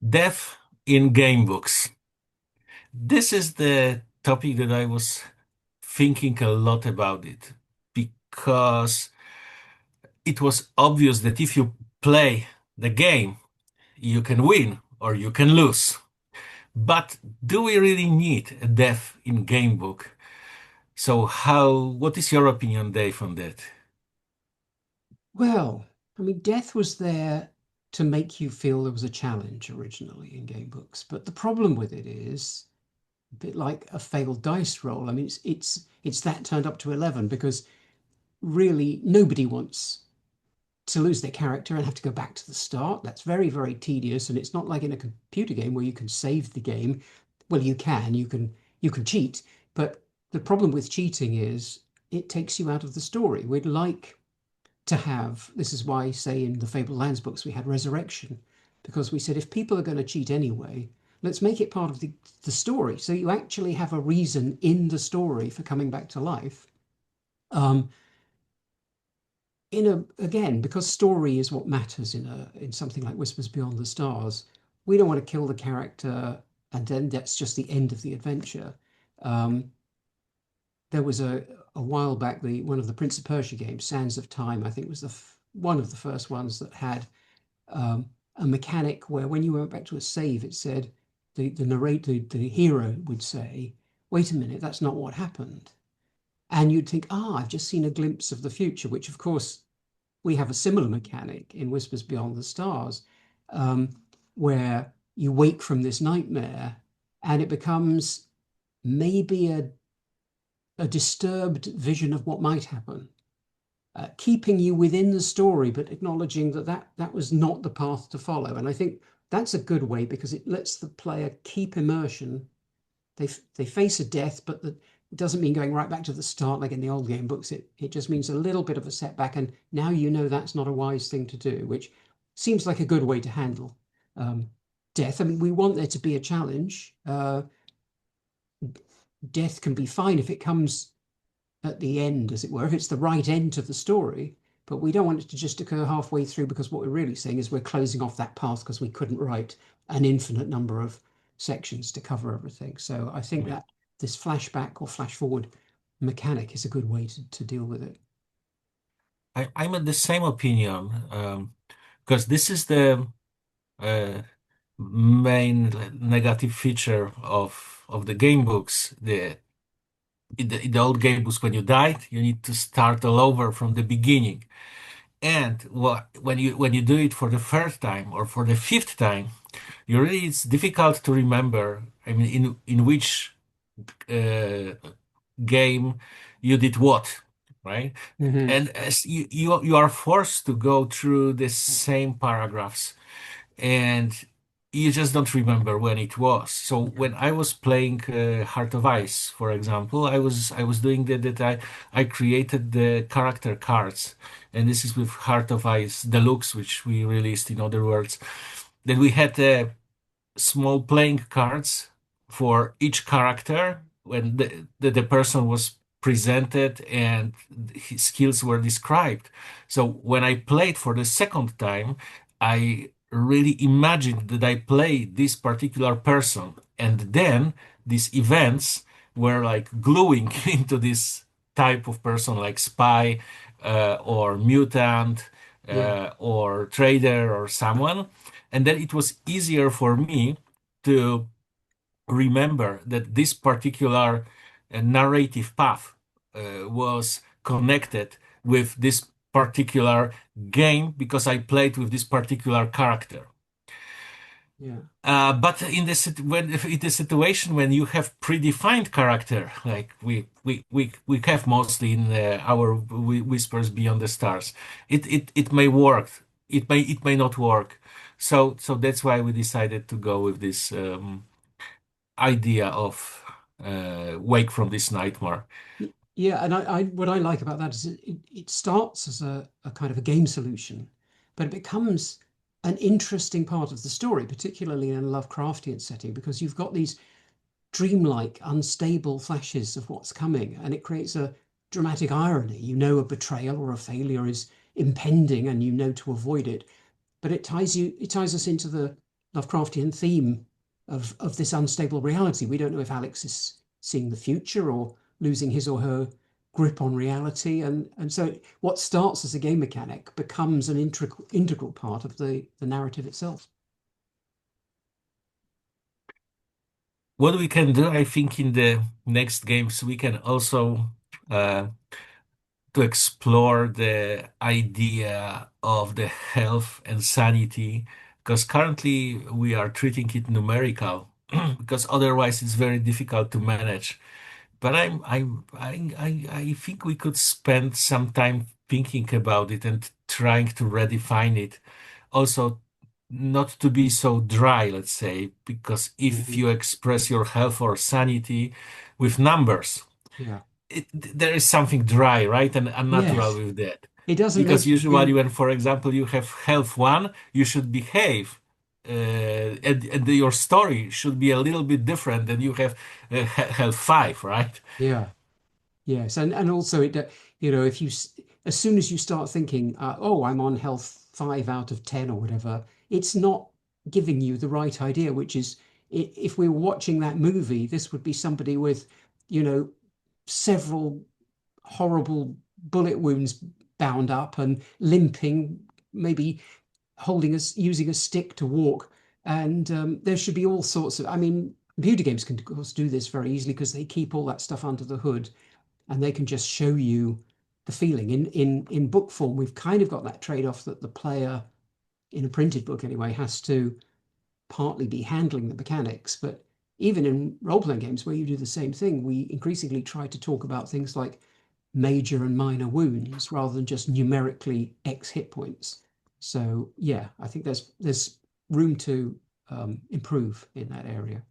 Death in game books. This is the topic that I was thinking a lot about it because it was obvious that if you play the game, you can win or you can lose. But do we really need a death in game book? What is your opinion, Dave, on that? Well, I mean, death was there to make you feel there was a challenge originally in game books, but the problem with it is a bit like a failed dice roll. I mean, it's that turned up to 11 because really nobody wants to lose their character and have to go back to the start. That's very, very tedious, and it's not like in a computer game where you can save the game. Well, you can cheat, but the problem with cheating is it takes you out of the story. We'd like to have, this is why, say, in the Fabled Lands books, we had resurrection, because we said if people are going to cheat anyway, let's make it part of the story. So you actually have a reason in the story for coming back to life. Um, again, because story is what matters in something like Whispers Beyond the Stars, we don't want to kill the character and then that's just the end of the adventure. Um, there was a while back, the one of the Prince of Persia games, Sands of Time, I think was one of the first ones that had a mechanic where when you went back to a save, it said the hero would say, "Wait a minute, that's not what happened," and you'd think, "Ah, I've just seen a glimpse of the future," which of course we have a similar mechanic in Whispers Beyond the Stars, um, where you wake from this nightmare and it becomes maybe a disturbed vision of what might happen, keeping you within the story, but acknowledging that was not the path to follow. And I think that's a good way because it lets the player keep immersion. They face a death, but it doesn't mean going right back to the start like in the old game books. It just means a little bit of a setback, and now you know that's not a wise thing to do, which seems like a good way to handle um, death. I mean, we want there to be a challenge. Death can be fine if it comes at the end, as it were, if it's the right end to the story. But we don't want it to just occur halfway through because what we're really saying is we're closing off that path because we couldn't write an infinite number of sections to cover everything. So I think that this flashback or flash forward mechanic is a good way to deal with it. I'm in the same opinion because this is the uh, main negative feature of the game books. In the old game books, when you died, you need to start all over from the beginning. And when you do it for the first time or for the fifth time, it's difficult to remember. I mean, in which uh, game you did what, right? Hmm. And as you are forced to go through the same paragraphs and you just don't remember when it was. So when I was playing Heart of Ice, for example, I was doing that I created the character cards, and this is with Heart of Ice Deluxe, which we released in other words. Then we had small playing cards for each character when the person was presented and his skills were described. So when I played for the second time, I really imagined that I played this particular person, and then these events were like gluing into this type of person, like spy or mutant Yeah. or trader or someone. And then it was easier for me to remember that this particular narrative path was connected with this particular game because I played with this particular character. Yeah. But in the situation when you have predefined character, like we have mostly in our Whispers Beyond the Stars, it may work, it may not work. So that's why we decided to go with this idea of wake from this nightmare. Yeah, and I what I like about that is it starts as a kind of a game solution, but it becomes an interesting part of the story, particularly in a Lovecraftian setting, because you've got these dreamlike, unstable flashes of what's coming, and it creates a dramatic irony. You know a betrayal or a failure is impending, and you know to avoid it, but it ties us into Lovecraftian theme of this unstable reality. We don't know if Alex is seeing the future or losing his or her grip on reality, and so what starts as a game mechanic becomes an integral part of the narrative itself. What we can do, I think, in the next games, we can also uh, to explore the idea of the health and sanity, because currently we are treating it numerical, because otherwise it's very difficult to manage. But I think we could spend some time thinking about it and trying to redefine it. Also, not to be so dry, let's say, because if Mhm. you express your health or sanity with numbers, Yeah. there is something dry, right? And unnatural Yes. with that. It doesn't Because make usually you. when, for example, you have health one, you should behave. And your story should be a little bit different than you have health five, right? Yeah. Yes, and also if as soon as you start thinking, oh, I'm on health 5 out of 10 or whatever, it's not giving you the right idea. Which is, if we were watching that movie, this would be somebody with, you know, several horrible bullet wounds bound up and limping, maybe using a stick to walk, and there should be all sorts of. I mean, computer games can of course do this very easily because they keep all that stuff under the hood and they can just show you the feeling. In book form, we've kind of got that trade-off that the player, in a printed book anyway, has to partly be handling the mechanics. But even in role-playing games where you do the same thing, we increasingly try to talk about things like major and minor wounds rather than just numerically X hit points. So yeah, I think there's room to improve in that area.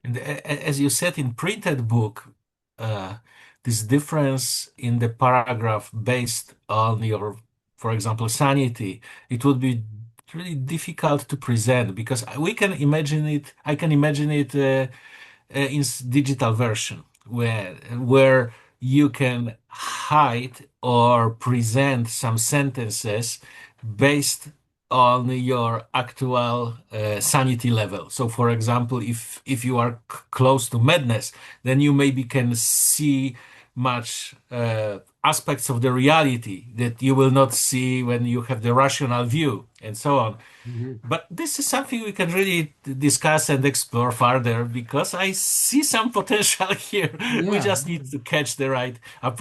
And as you said in printed book, uh, this difference in the paragraph based on your, for example, sanity, it would be really difficult to present because we can imagine it. I can imagine it in digital version where you can hide or present some sentences based on your actual sanity level. So, for example, if you are close to madness, then you maybe can see much aspects of the reality that you will not see when you have the rational view, and so on. Mhm. But this is something we can really discuss and explore further because I see some potential here. We Yeah. just need to catch the right approach.